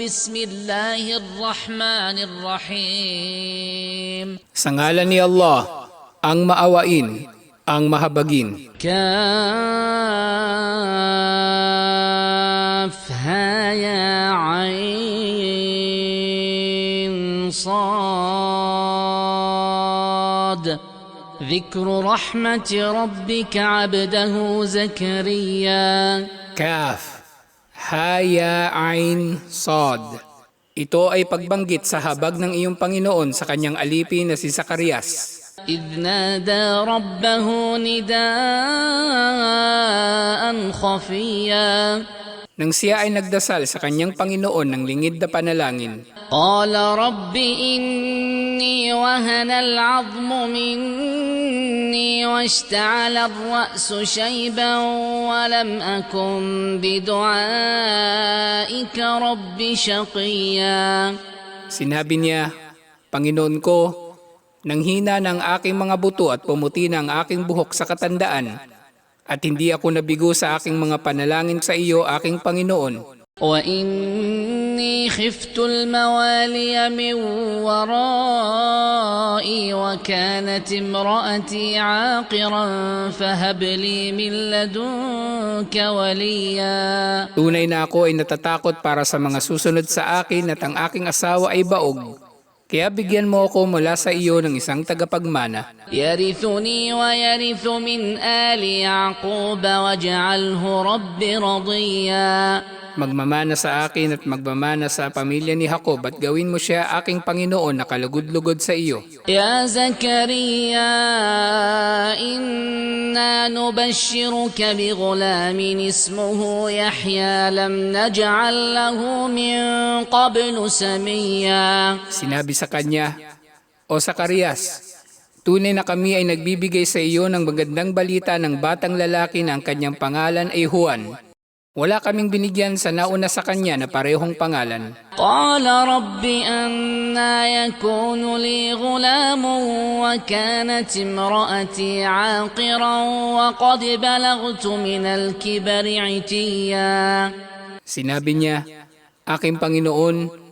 بسم الله الرحمن الرحيم Sa ngalan ni Allah, ang maawain, ang mahabagin. كافها يا عين صاد ذكر رحمة ربك عبده زكريا Kaf, Haya, Ain, Sod. Ito ay pagbanggit sa habag ng iyong Panginoon sa kanyang alipin na si Zacarias. إذ نادى ربه نداء خفيا Nang siya ay nagdasal sa kanyang Panginoon ng lingid na panalangin. قال رب إني وهن العظم مني واشتعل الرأس شيبا ولم أكن بدعائك رب شقيا. Sinabi niya, Panginoon ko, nanghina ng aking mga buto at pumuti na ang aking buhok sa katandaan, at hindi ako nabigo sa aking mga panalangin sa iyo, aking Panginoon. وإني خفت الموالي من ورائي وكانت امرأتي عاقرا فهب لي من لدنك وليا. Tunay na ako ay natatakot para sa mga susunod sa akin at ang aking asawa ay baog. Kaya bigyan mo ako mula sa iyo ng isang tagapagmana. يرثني ويرث من آل يعقوب واجعله رب رضيا. Magmamana sa akin at magmamana sa pamilya ni Jacob at gawin mo siya aking Panginoon na kalugod-lugod sa iyo. يا زكريا إنا نبشرك بغلام اسمه يحيى لم نجعل له من قبل سميا. Sinabi sa kanya, O Zacarias, tunay na kami ay nagbibigay sa iyo ng magandang balita ng batang lalaki na ang kanyang pangalan ay Juan. Wala kaming binigyan sa nauna sa kanya na parehong pangalan. قال رب أنا يكون لي غلام وكانت امرأتي عاقرا وقد بلغت من الكبر عتيا. Sinabi niya, Aking Panginoon,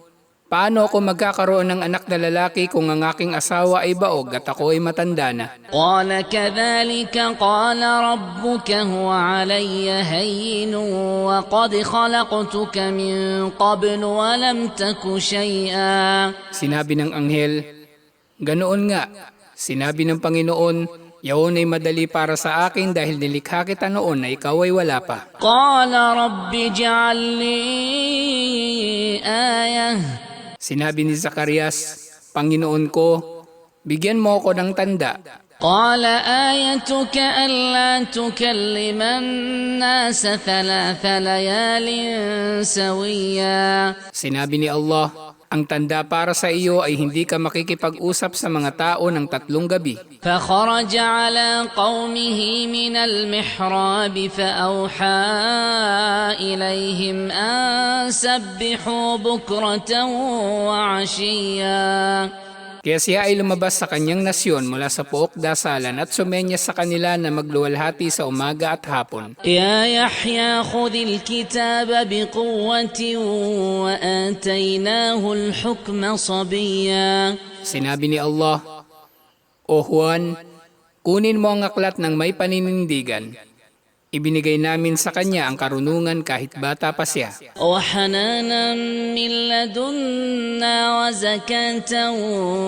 paano ako magkakaroon ng anak na lalaki kung ang aking asawa ay baog at ako ay matanda na? قال كذلك قال ربك هو علي هين وقد خلقتك من قبل ولم تك شيئا. Sinabi ng anghel, Ganoon nga, sinabi ng Panginoon, yaon ay madali para sa akin dahil nilikha kita noon na ikaw ay wala pa. قال رب اجعل لي آية. Sinabi ni Zacarias, Panginoon ko, bigyan mo ako ng tanda. قال آيتك ألا تكلم الناس 3 ليال سويا. Sinabi ni Allah, ang tanda para sa iyo ay hindi ka makikipag-usap sa mga tao ng 3 gabi. فخرج على قومه من المحراب فأوحى إليهم أن سبحوا بكرة وعشيا. Kaya siya ay lumabas sa kanyang nasyon mula sa pook dasalan at sumenyas sa kanila na magluwalhati sa umaga at hapon. يا يحيى خذ الكتاب بقوة وآتيناه الحكم صبيا. Sinabi ni Allah, O Juan, kunin mo ang aklat ng may paninindigan. Ibinigay namin sa kanya ang karunungan kahit bata pa siya. وحنانا من لدنا وزكاة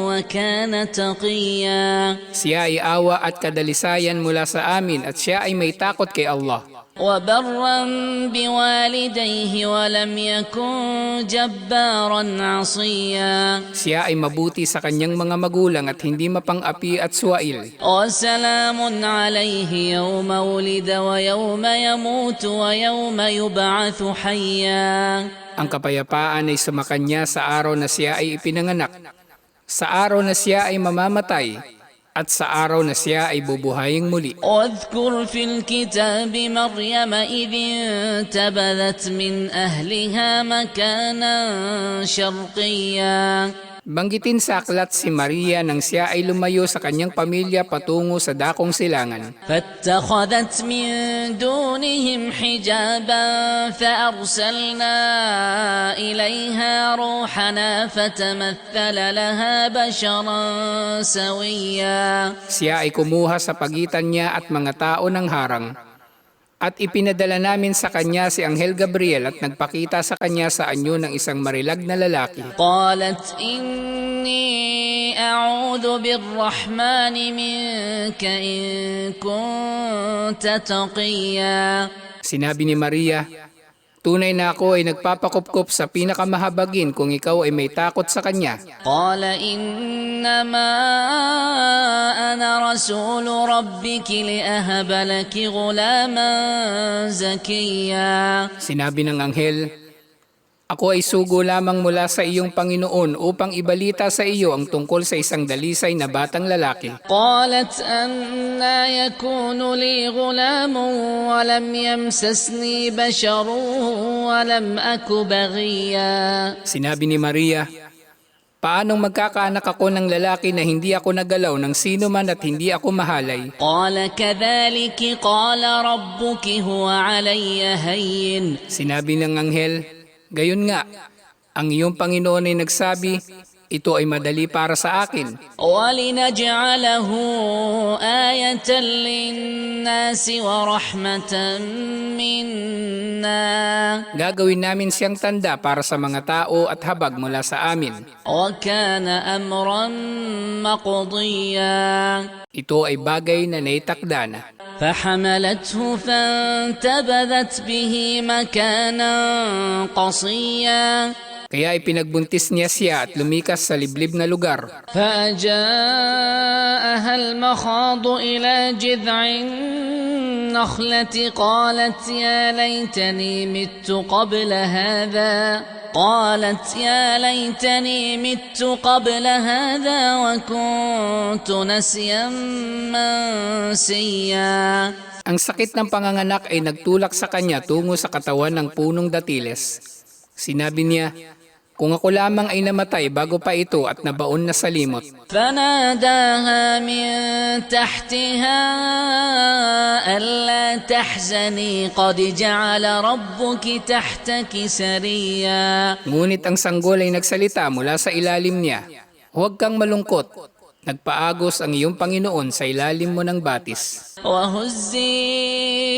وكان تقيا. Siya ay awa at kadalisayan mula sa amin at siya ay may takot kay Allah. وبرا بوالديه ولم يكن جبارا عصيا. Siya ay mabuti sa kanyang mga magulang at hindi mapang-api at suwail. وسلام عليه يوم ولد ويوم يموت ويوم يبعث حيا. Ang kapayapaan ay sumakanya sa araw na siya ay ipinanganak, sa araw na siya ay mamamatay, at sa araw na siya ay bubuhaying muli. واذكر في الكتاب مريم إذ انتبذت من أهلها مكانا شرقيا. Banggitin sa aklat si Maria nang siya ay lumayo sa kanyang pamilya patungo sa dakong silangan. فاتخذت من دونهم حجابا فأرسلنا إليها روحنا فتمثل لها بشرا سويا. Siya ay kumuha sa pagitan niya at mga tao ng harang. At ipinadala namin sa kanya si Anghel Gabriel at nagpakita sa kanya sa anyo ng isang marilag na lalaki. قالت إني أعوذ بالرحمن منك إن كنت تقيا. Sinabi ni Maria, tunay na ako ay nagpapakupkup sa pinakamahabagin kung ikaw ay may takot sa kanya. قال إنما أنا رسول ربك لأهب لك غلاما زكيا. Sinabi ng anghel, ako ay sugo lamang mula sa iyong Panginoon upang ibalita sa iyo ang tungkol sa isang dalisay na batang lalaki. قالت أنا يكون لي غلام ولم يمسسني بشر ولم أك بغيا. Sinabi ni Maria, paanong magkakaanak ako ng lalaki na hindi ako nagalaw ng sino man at hindi ako mahalay? قال كذلك قال ربك هو علي هين. Sinabi ng anghel, gayon nga, ang iyong Panginoon ay nagsabi, ito ay madali para sa akin. ولنجعله آية للناس ورحمة منا Gagawin namin siyang tanda para sa mga tao at habag mula sa amin. وكان أمرا مقضيا. Ito ay bagay na naitakda na. فحملته فانتبذت به مكانا قصيا. Kaya ipinagbuntis niya siya at lumikas sa liblib na lugar. فأجاءها المخاض إلى جذع النخلة قالت يا ليتني مت قبل قبل هذا وكنت نسيا منسيا. Ang sakit ng panganganak ay nagtulak sa kanya tungo sa katawan ng punong datiles. Sinabi niya, kung ako lamang ay namatay bago pa ito at nabaon na sa limot. فناداها من تحتها ألا تحزني قد جعل ربك تحتك سريا. Ngunit ang sanggol ay nagsalita mula sa ilalim niya, huwag kang malungkot. Nagpaagos ang iyong Panginoon sa ilalim mo ng batis. وهزي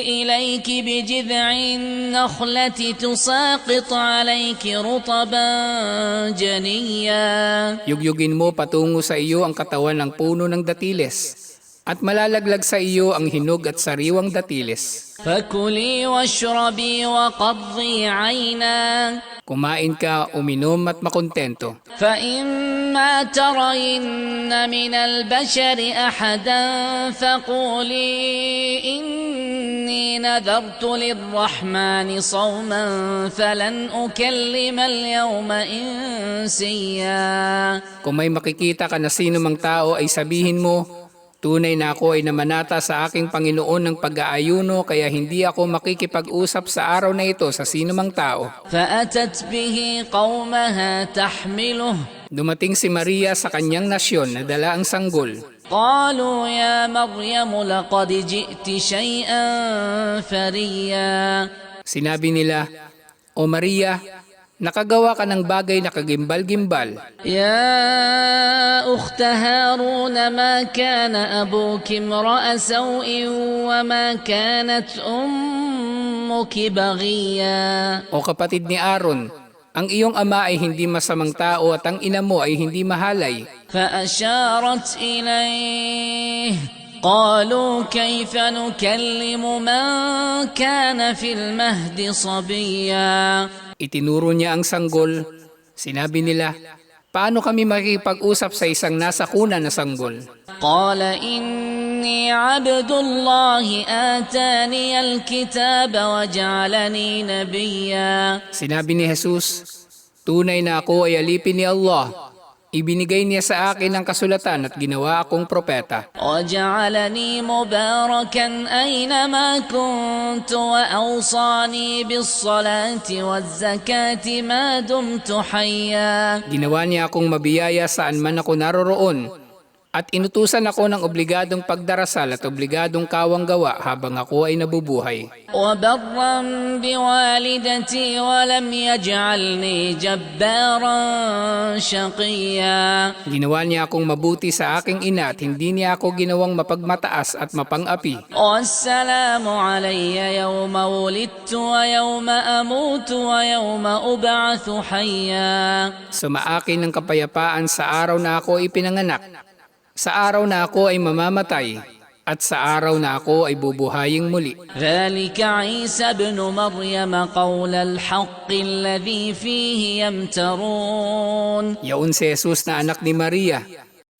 إليك بجذع النخلة تساقط عليك رطبا جنيا. Yugyugin mo patungo sa iyo ang katawan ng puno ng datiles, at malalaglag sa iyo ang hinog at sariwang datiles. فكلي واشربي وقضي عينا. Kumain ka, uminom at makontento. فإما ترين من البشر أحدا فقولي إني نذرت للرحمن صوما فلن أكلم اليوم إنسيا. Kung may makikita ka na sino mang tao ay sabihin mo, tunay na ako ay namanata sa aking Panginoon ng pag-aayuno kaya hindi ako makikipag-usap sa araw na ito sa sino mang tao. فأتت به قومها تحمله. Dumating si Maria sa kanyang nasyon na dala ang sanggol. قالوا يا مريم لقد جئت شيئا فريا. Sinabi nila, O Maria, nakagawa ka ng bagay na kagimbal-gimbal. يا أخت هارون ما كان أبوك امرأ سوء وما كانت أمك بغيا. O kapatid ni Aaron, ang iyong ama ay hindi masamang tao at ang ina mo ay hindi mahalay. فأشارت إليه قالوا كيف نكلم من كان في المهد صبيا. Itinuro niya ang sanggol. Sinabi nila, paano kami makikipag-usap sa isang nasa kuna na sanggol? قال إني عبد الله آتاني الكتاب وجعلني نبيا. Sinabi ni Jesus, tunay na ako ay alipin ni Allah. Ibinigay niya sa akin ang kasulatan at ginawa akong propeta. وجعلني مباركا أينما كنت وأوصاني بالصلاة والزكاة ما دمت حيا. Ginawa niya akong mabiyaya saan man ako naroroon at inutusan ako ng obligadong pagdarasal at obligadong kawanggawa habang ako ay nabubuhay. وبرا بوالدتي ولم يجعلني جبارا شقيا. Ginawa niya akong mabuti sa aking ina at hindi niya ako ginawang mapagmataas at mapang-api. والسلام علي يوم ولدت ويوم أموت ويوم أبعث حيا. Sumaakin ng kapayapaan sa araw na ako ipinanganak, sa araw na ako ay mamamatay, at sa araw na ako ay bubuhaying muli. ذلك عيسى ابن مريم قول الحق الذي فيه يمترون. Yaon si Jesus na anak ni Maria,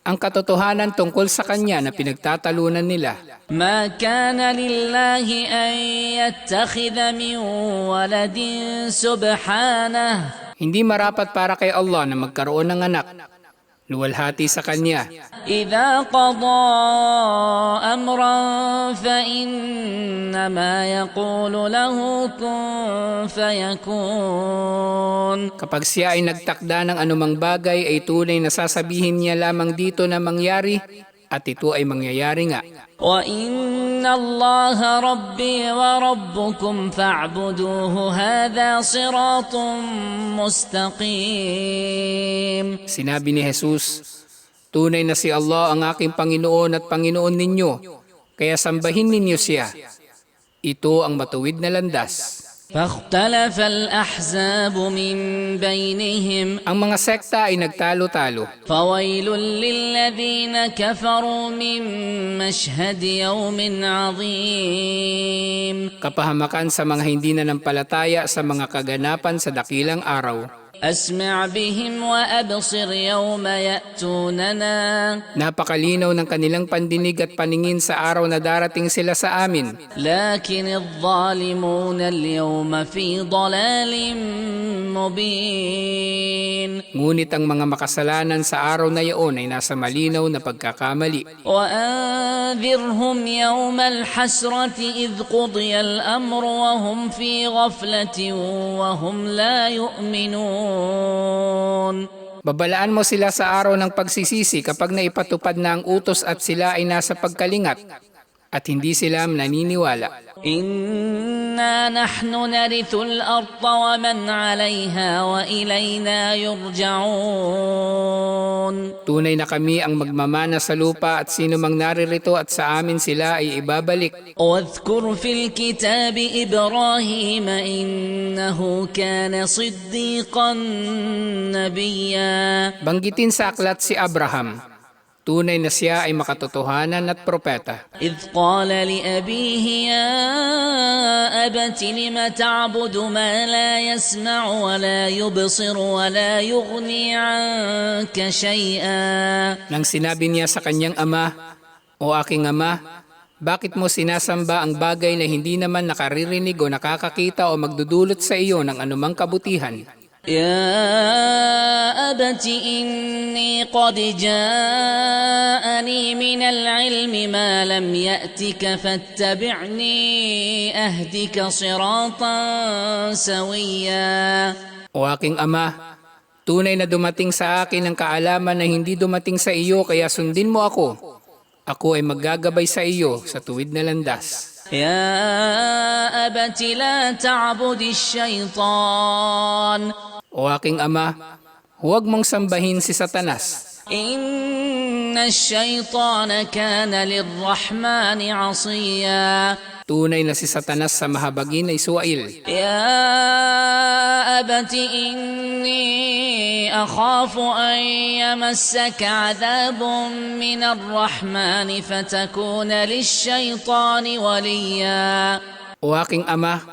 ang katotohanan tungkol sa kanya na pinagtatalunan nila. ما كان لله أن يتخذ من ولد سبحانه. Hindi marapat para kay Allah na magkaroon ng anak. Luwalhati sa kanya. إذا قضى أمرا فإنما يقول له كن فيكون. Kapag siya ay nagtakda ng anumang bagay ay tunay na sasabihin niya lamang dito na mangyari at ito ay mangyayari nga. وإن الله ربي وربكم فاعبدوه هذا صراط مستقيم. Sinabi ni Jesus, tunay na si Allah ang aking Panginoon at Panginoon ninyo, kaya sambahin ninyo siya. Ito ang matuwid na landas. فاختلف الأحزاب من بينهم. Ang mga sekta ay nagtalo-talo. فويل للذين كفروا من مشهد يوم عظيم. Kapahamakan sa mga hindi nanampalataya sa mga kaganapan sa dakilang araw. أسمع بهم وأبصر يوم يأتوننا. Napakalinaw ng kanilang pandinig at paningin sa araw na darating sila sa amin. لكن الظالمون اليوم في ضلال مبين. Ngunit ang mga makasalanan sa araw na iyon ay nasa malinaw na pagkakamali. وأنذرهم يوم الحسرة إذ قضي الأمر وهم في غفلة وهم لا يؤمنون. Babalaan mo sila sa araw ng pagsisisi kapag naipatupad na ang utos at sila ay nasa pagkalingat at hindi sila naniniwala. إنا نحن نرث الأرض ومن عليها وإلينا يرجعون. Tunay na kami ang magmamana sa lupa at sino mang naririto at sa amin sila ay ibabalik. واذكر في الكتاب إبراهيم إنه كان صديقا نبيا. Banggitin sa aklat si Abraham. Tunay na siya ay makatotohanan at propeta. إذ قال لأبيه يا أبت لم تعبد ما لا يسمع ولا يبصر ولا يغني عنك شيئا. Nang sinabi niya sa kanyang ama, O aking ama, bakit mo sinasamba ang bagay na hindi naman nakaririnig o nakakakita o magdudulot sa iyo ng anumang kabutihan? يا أبت إني قد جاءني من العلم ما لم يأتك فاتبعني أهدك صراطا سويا. O aking ama, tunay na dumating sa akin ang kaalaman na hindi dumating sa iyo kaya sundin mo ako. Ako ay maggagabay sa iyo sa tuwid na landas. يا أبت لا تعبد الشيطان. O aking ama, huwag mong sambahin si Satanas. إن الشيطان كان للرحمن عصيا. Tunay na si Satanas sa mahabagin ay suwail. يا أبت إني أخاف أن يمسك عذاب من الرحمن فتكون للشيطان وليا. O aking ama,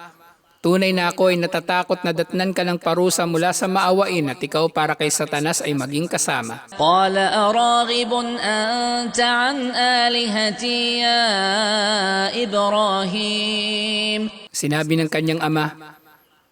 tunay na ako ay natatakot na datnan ka ng parusa mula sa maawain at ikaw para kay Satanas ay maging kasama. قال أراغب أنت عن آلهتي يا إبراهيم. Sinabi ng kanyang ama,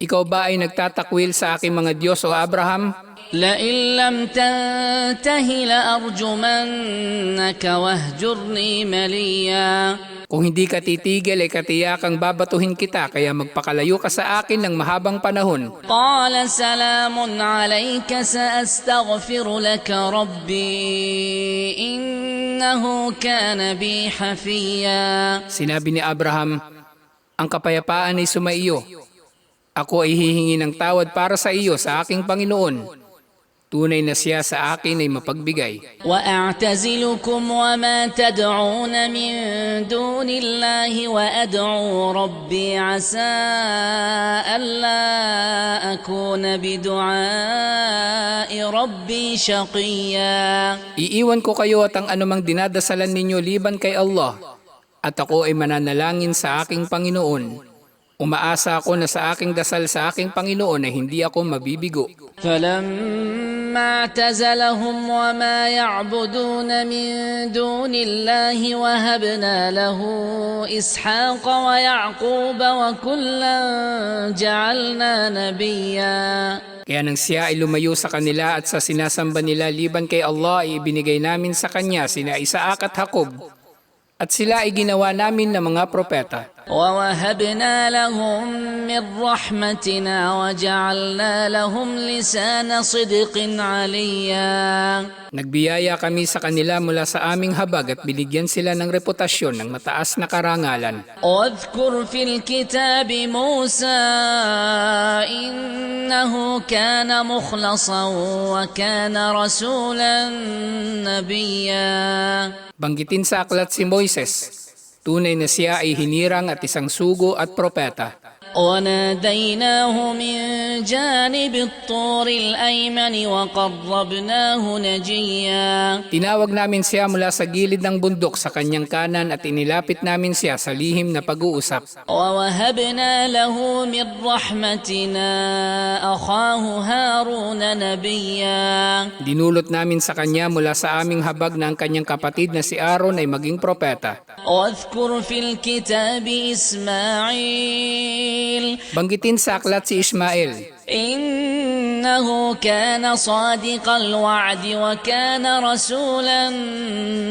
Ikaw ba ay nagtatakwil sa aking mga Diyos o Abraham? لئن لم تنته لأرجمنك واهجرني مليا. Kung hindi ka titigil ay katiyakang babatuhin kita, kaya magpakalayo ka sa akin ng mahabang panahon. قال سلام عليك سأستغفر لك ربي إنه كان بي حفيا. Sinabi ni Abraham, ang kapayapaan ay sumaiyo. Ako ay hihingi ng tawad para sa iyo sa aking Panginoon. Tunay na siya sa akin ay mapagbigay. وأعتزلكم وما تدعون من دون الله وأدعو ربي عسى ألا أكون بدعاء ربي شقيا. Iiwan ko kayo at ang anumang dinadasalan ninyo liban kay Allah. At ako ay mananalangin sa aking Panginoon. Umaasa ako na sa aking dasal sa aking Panginoon ay hindi ako mabibigo. فلما اعتزلهم وما يعبدون من دون الله وهبنا له إسحاق ويعقوب وكلا جعلنا نبيا. Kaya nang siya ay lumayo sa kanila at sa sinasamba nila liban kay Allah ay ibinigay namin sa kanya sina Isaac at Jacob. At sila ay ginawa namin ng mga propeta. ووهبنا لهم من رحمتنا وجعلنا لهم لسان صدق عليا. Nagbiyaya kami sa kanila mula sa aming habag at binigyan sila ng reputasyon ng mataas na karangalan. واذكر في الكتاب موسى إنه كان مخلصا وكان رسولا نبيا. Banggitin sa aklat si Moises. Tunay na siya ay hinirang at isang sugo at propeta. وناديناه من جانب الطور الأيمن وقربناه نجيا. Tinawag namin siya mula sa gilid ng bundok sa kanyang kanan at inilapit namin siya sa lihim na pag-uusap. ووهبنا له من رحمتنا أخاه هارون نبيا. Dinulot namin sa kanya mula sa aming habag na ang kanyang kapatid na si Aaron ay maging propeta. واذكر في الكتاب إسماعيل Banggitin sa aklat si Ismael. إنه كان صادق الوعد وكان رسولا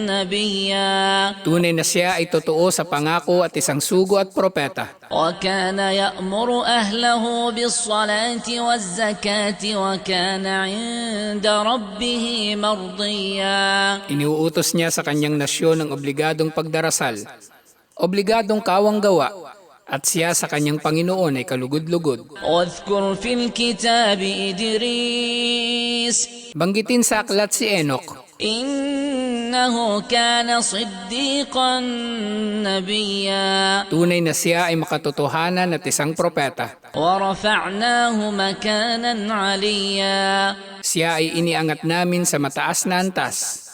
نبيا. Tunay na siya ay totoo sa pangako at isang sugo at propeta. وكان يأمر أهله بالصلاة والزكاة وكان عند ربه مرضيا. Iniuutos niya sa kanyang nasyon ang obligadong pagdarasal, obligadong kawanggawa, at siya sa kanyang Panginoon ay kalugod-lugod. واذكر في الكتاب إدريس Banggitin sa aklat si Enoch. إنه كان صديقا نبيا. Tunay na siya ay makatotohanan at isang propeta. ورفعناه مكانا عليا. Siya ay iniangat namin sa mataas na antas.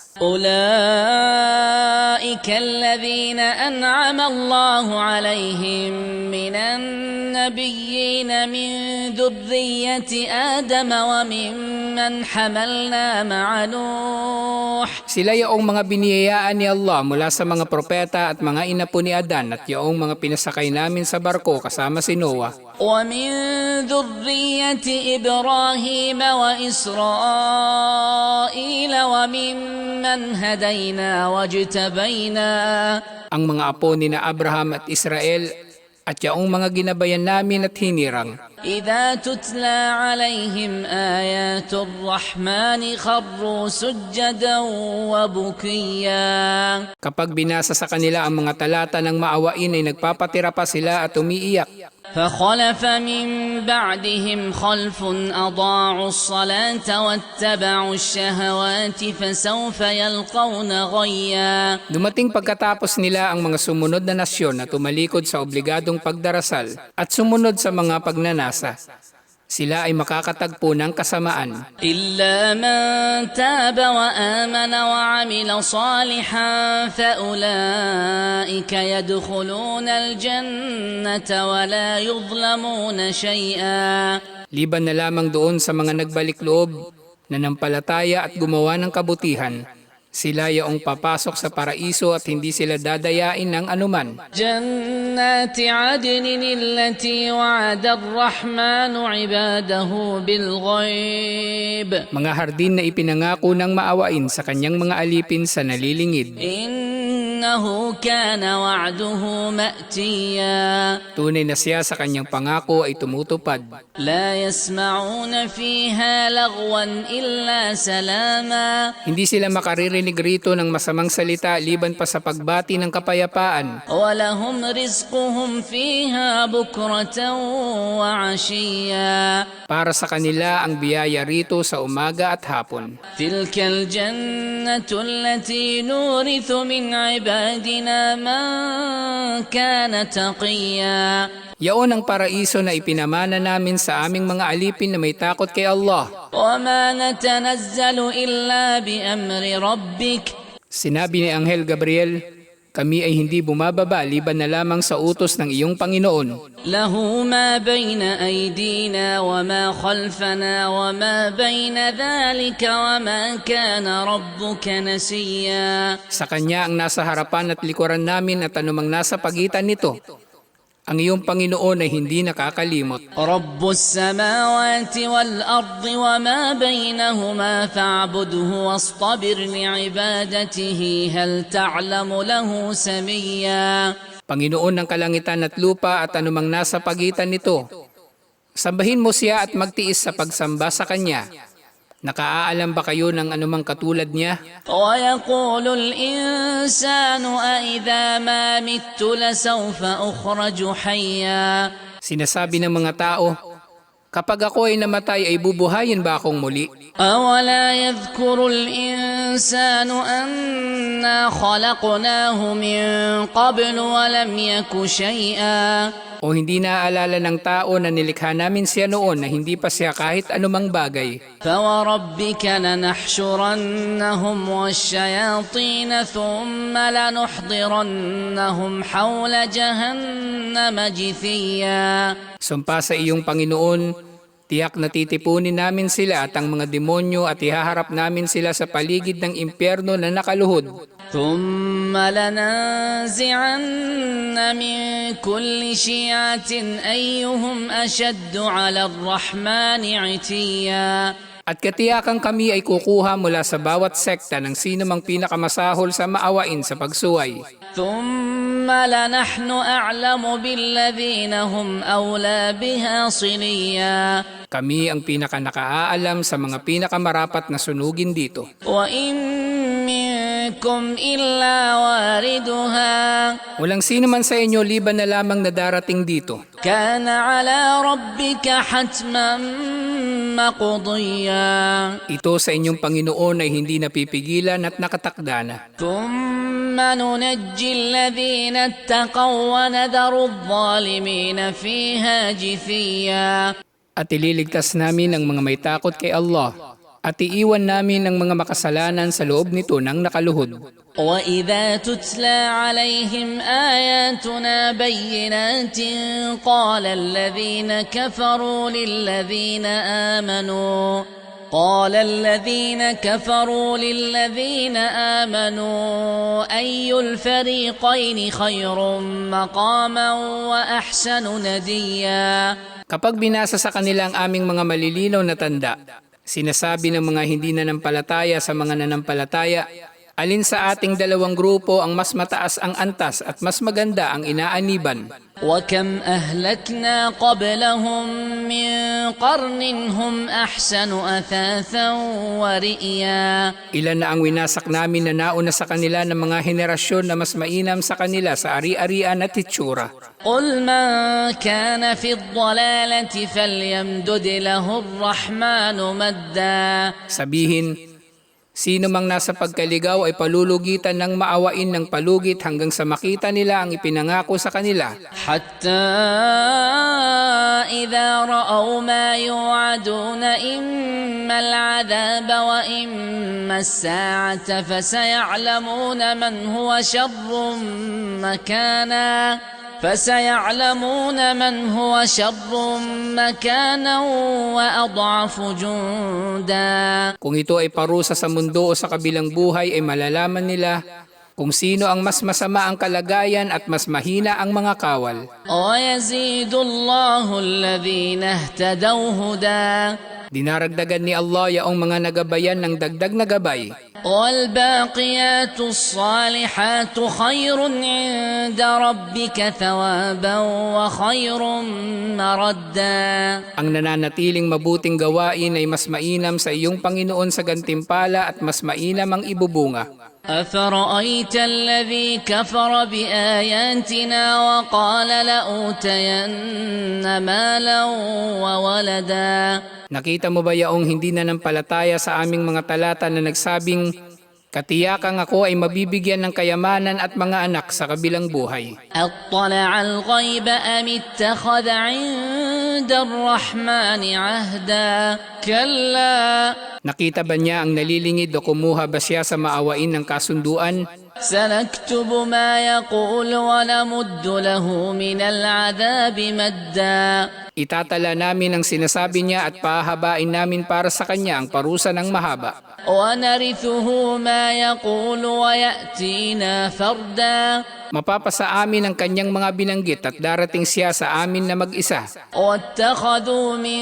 أولئك الذين أنعم الله عليهم من النبيين من ذرية آدم وممن حملنا مع نوح. Sila yaong mga biniyayaan ni Allah mula sa mga propeta at mga inapo ni Adan at yaong mga pinasakay namin sa barko kasama si Noah. ومن ذرية إبراهيم وإسرائيل وممن هدينا واجتبينا. Ang mga apo ni na Abraham at Israel at yaong mga ginabayan namin at hinirang. إذا تتلى عليهم آيات الرحمن خروا سجدا وبكيا. Kapag binasa sa kanila ang mga talata ng maawain ay nagpapatira pa sila at umiiyak. فخلف من بعدهم خلف أضاعوا الصلاة واتبعوا الشهوات فسوف يلقون غيا. Dumating pagkatapos nila ang mga sumunod na nasyon na tumalikod sa obligadong pagdarasal at sumunod sa mga pagnanasa. Sila ay makakatagpo ng kasamaan. إلا من تاب وآمن وعمل صالحا فأولئك يدخلون الجنة ولا يظلمون شيئا. Liban na lamang doon sa mga nagbalik loob, nanampalataya at gumawa ng kabutihan, Sila yaong papasok sa paraiso at hindi sila dadayain ng anuman. جنات عدن التي وعد الرحمن عباده بالغيب Mga hardin na ipinangako ng maawain sa kanyang mga alipin sa nalilingid. إنه كان وعده مأتيا Tunay na siya sa kanyang pangako ay tumutupad. لا يسمعون فيها لغوا إلا سلاما Hindi sila makaririnig rito ng masamang salita liban pa sa pagbati ng kapayapaan. ولهم رزقهم فيها بكرة وعشيا Para sa kanila ang biyaya rito sa umaga at hapon. تلك الجنة التي نورث من عبادنا من كان تقيا Yaon ang paraiso na ipinamana namin sa aming mga alipin na may takot kay Allah. وما نتنزل إلا بأمر ربك Sinabi ni Anghel Gabriel, kami ay hindi bumababa liban na lamang sa utos ng iyong Panginoon. له ما بين أيدينا وما خلفنا وما بين ذلك وما كان ربك نسيا Sa kanya ang nasa harapan at likuran namin at anumang nasa pagitan nito. Ang iyong Panginoon ay hindi nakakalimot. رب السماوات والأرض وما بينهما فاعبده واصطبر لعبادته هل تعلم له سميا Panginoon ng kalangitan at lupa at anumang nasa pagitan nito. Sambahin mo siya at magtiis sa pagsamba sa kanya. Nakaalam ba kayo ng anumang katulad niya? ويقول الإنسان أإذا ما مت لسوف أخرج حيا Sinasabi ng mga tao, kapag ako ay namatay ay bubuhayin ba akong muli? أولا يذكر الإنسان أنا خلقناه من قبل ولم يك شيئا O hindi naaalala ng tao na nilikha namin siya noon na hindi pa siya kahit anumang bagay? فوربك لنحشرنهم والشياطين ثم لنحضرنهم حول جهنم جثيا Sumpa sa iyong Panginoon, tiyak na titipunin namin sila at ang mga demonyo at ihaharap namin sila sa paligid ng impyerno na nakaluhod. ثم لننزعن من كل شيعة أيهم أشد على الرحمن عتيا At katiyakan kami ay kukuha mula sa bawat sekta ng sino mang pinakamasahol sa maawain sa pagsuway. ثم لنحن أعلم بالذين هم أولى بها صليا Kami ang pinakanakaalam sa mga pinakamarapat na sunugin dito. وإن منكم إلا واردها Walang sino man sa inyo liban na lamang na darating dito. كان على ربك حتما مقضيا Ito sa inyong Panginoon ay hindi napipigilan at nakatakda na. ثم ننجي الذين اتقوا ونذر الظالمين فيها جثيا At ililigtas namin ang mga may takot kay Allah at iiwan namin ang mga makasalanan sa loob nito ng nakaluhod. وإذا تتلى عليهم آياتنا بينات قال الذين كفروا للذين آمنوا أي الفريقين خير مقاما وأحسن نديا Kapag binasa sa kanila ang aming mga malilinaw na tanda, sinasabi ng mga hindi nanampalataya sa mga nanampalataya, alin sa ating dalawang grupo ang mas mataas ang antas at mas maganda ang inaaniban. وكم أهلكنا قبلهم من قرن هم أحسن أثاثا ورئيا Ilan na ang winasak namin na nauna sa kanila ng mga henerasyon na mas mainam sa kanila sa ari-arian at itsura. قل من كان في الضلالة فليمدد له الرحمن مدا Sabihin, sino mang nasa pagkaligaw ay palulugitan ng maawain ng palugit hanggang sa makita nila ang ipinangako sa kanila. حتى إذا رأوا ما يوعدون إما العذاب وإما الساعة فسيعلمون من هو شر مكانا فسيعلمون من هو شر مكانا وأضعف جندا. Kung ito ay parusa sa mundo o sa kabilang buhay ay malalaman nila kung sino ang mas masama ang kalagayan at mas mahina ang mga kawal. ويزيد الله الذين اهتدوا هدى. Dinaragdagan ni Allah yaong mga nagabayan ng dagdag na gabay. والباقيات الصالحات خير عند ربك ثوابا وخير مردا. Ang nananatiling mabuting gawain ay mas mainam sa iyong Panginoon sa gantimpala at mas mainam ang ibubunga. أفرأيت الذي كفر بآياتنا وقال لأوتين مالا وولدا. Nakita mo ba yaong hindi nanampalataya sa aming mga talata na nagsabing, katiyakang ako ay mabibigyan ng kayamanan at mga anak sa kabilang buhay? أطلع الغيب أم اتخذ عند الرحمن عهدا. كلا. Nakita ba niya ang nalilingid o kumuha ba siya sa maawain ng kasunduan? سنكتب ما يقول ونمد له من العذاب مدا. Itatala namin ang sinasabi niya at pahabain namin para sa kanya ang parusa ng mahaba. ونرثه ما يقول ويأتينا فردا. Mapapasa amin ang kanyang mga binanggit at darating siya sa amin na mag-isa. واتخذوا من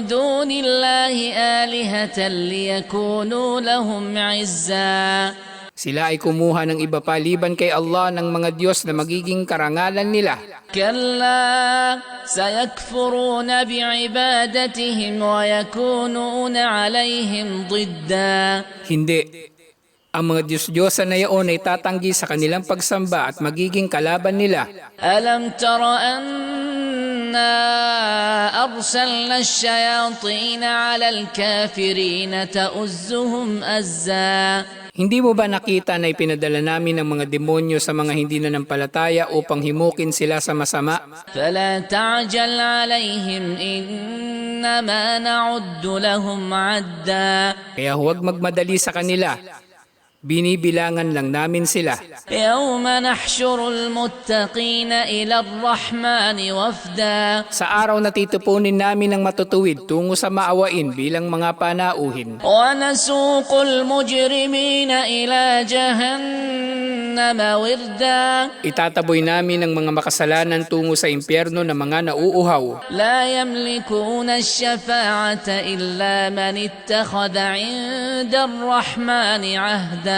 دون الله آلهة ليكونوا لهم عزا. Sila ay kumuha ng iba pa liban kay Allah ng mga Diyos na magiging karangalan nila. كلا سيكفرون بعبادتهم ويكونون عليهم ضدا. Hindi. Ang mga Diyos-Diyosan na iyon ay tatanggi sa kanilang pagsamba at magiging kalaban nila. ألم تر أنا أرسلنا الشياطين على الكافرين تؤزهم أزا. Hindi mo ba nakita na ipinadala namin ang mga demonyo sa mga hindi nanampalataya upang himukin sila sa masama? فلا تعجل عليهم إنما نعد لهم عدا. Kaya huwag magmadali sa kanila. Binibilangan lang namin sila. يوم نحشر المتقين إلى الرحمن وفدا. Sa araw na titupunin namin ang matutuwid tungo sa maawain bilang mga panauhin. ونسوق المجرمين إلى جهنم وردا. Itataboy namin ang mga makasalanan tungo sa impyerno na mga nauuhaw. لا يملكون الشفاعة إلا من اتخذ عند الرحمن عهدا.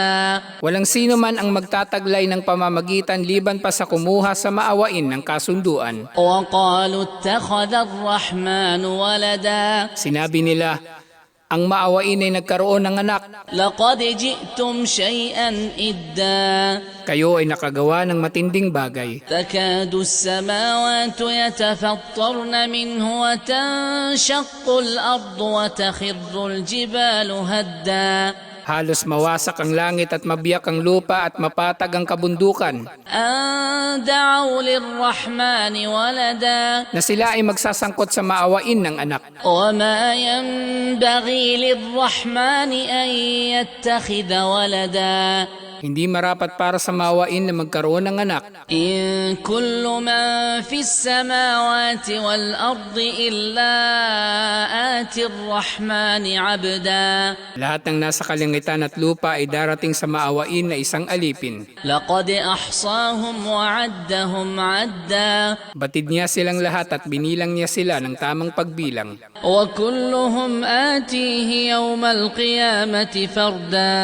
Walang sino man ang magtataglay ng pamamagitan liban pa sa kumuha sa maawain ng kasunduan. وقالوا اتخذ الرحمن ولدا. Sinabi nila, ang maawain ay nagkaroon ng anak. لقد جئتم شيئا إدا. Kayo ay nakagawa ng matinding bagay. تكاد السماوات يتفطرن منه وتنشق الأرض وتخر الجبال هدا. Halos mawasak ang langit at mabiyak ang lupa at mapatag ang kabundukan. أن دعوا للرحمن ولدا. Na sila ay magsasangkot sa maawain ng anak. وما ينبغي للرحمن أن يتخذ ولدا. Hindi marapat para sa maawain na magkaroon ng anak. إن كل من في السماوات والأرض إلا آتي الرحمن عبدا. Lahat ng nasa kalangitan at lupa ay darating sa maawain na isang alipin. لقد أحصاهم وعدهم عدا. Batid niya silang lahat at binilang niya sila ng tamang pagbilang. وكلهم آتيه يوم القيامة فردا.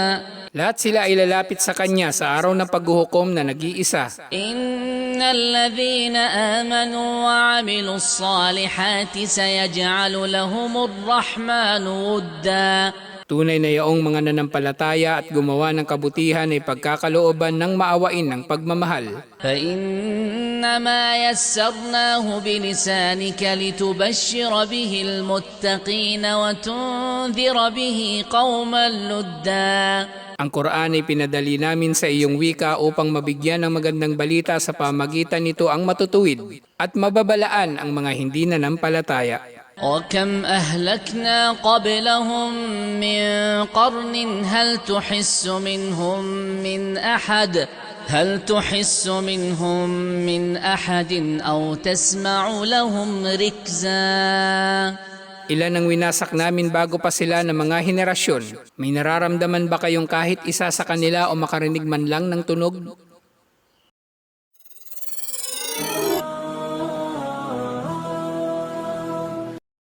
Lahat sila ay lalapit sa kanya sa araw ng paghuhukom na nag-iisa. إن الذين آمنوا وعملوا الصالحات سيجعل لهم الرحمن ودا. Tunay na yaong mga nanampalataya at gumawa ng kabutihan ay pagkakalooban ng maawain ng pagmamahal. فإنما يسرناه بلسانك لتبشر به المتقين وتنذر به قوما لدا. Ang Quran ay pinadali namin sa iyong wika upang mabigyan ng magandang balita sa pamagitan nito ang matutuwid at mababalaan ang mga hindi nanampalataya. وكم أهلكنا قبلهم من قرن هل تحس منهم من أحد هل تحس منهم من أحد أو تسمع لهم ركزا Ilan ang winasak namin bago pa sila ng mga henerasyon. May nararamdaman ba kayong kahit isa sa kanila o makarinig man lang ng tunog?